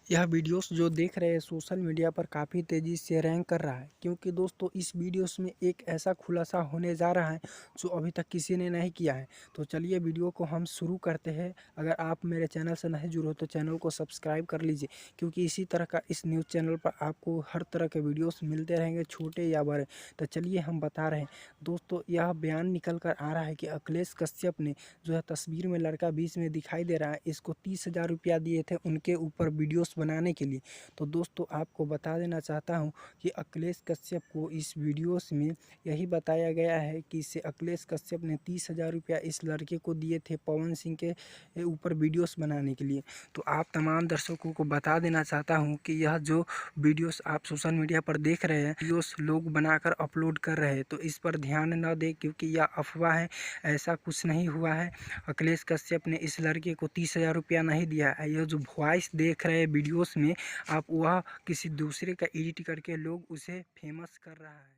यह वीडियोस जो देख रहे हैं सोशल मीडिया पर काफ़ी तेज़ी से रैंक कर रहा है, क्योंकि दोस्तों इस वीडियोस में एक ऐसा खुलासा होने जा रहा है जो अभी तक किसी ने नहीं किया है। तो चलिए वीडियो को हम शुरू करते हैं। अगर आप मेरे चैनल से नहीं जुड़े हो तो चैनल को सब्सक्राइब कर लीजिए, क्योंकि इसी तरह का इस न्यूज़ चैनल पर आपको हर तरह के वीडियोस मिलते रहेंगे, छोटे या बड़े। तो चलिए हम बता रहे हैं दोस्तों, यह बयान निकल कर आ रहा है कि अखिलेश कश्यप ने जो है तस्वीर में लड़का बीच में दिखाई दे रहा है, इसको 30,000 रुपया दिए थे उनके ऊपर वीडियोस बनाने के लिए। तो दोस्तों आपको बता देना चाहता हूं कि अखिलेश कश्यप को इस वीडियोस में यही बताया गया है कि इसे अखिलेश कश्यप ने 30,000 रुपया इस लड़के को दिए थे पवन सिंह के ऊपर वीडियोस बनाने के लिए। तो आप तमाम दर्शकों को बता देना चाहता हूं कि यह जो वीडियोस आप सोशल मीडिया पर देख रहे हैं, वीडियोस लोग बनाकर अपलोड कर रहे हैं, तो इस पर ध्यान न दें, क्योंकि यह अफवाह है। ऐसा कुछ नहीं हुआ है। अखिलेश कश्यप ने इस लड़के को 30,000 रुपया नहीं दिया है। यह जो वॉइस देख रहे हैं वीडियोस में आप, वह किसी दूसरे का एडिट करके लोग उसे फेमस कर रहा है।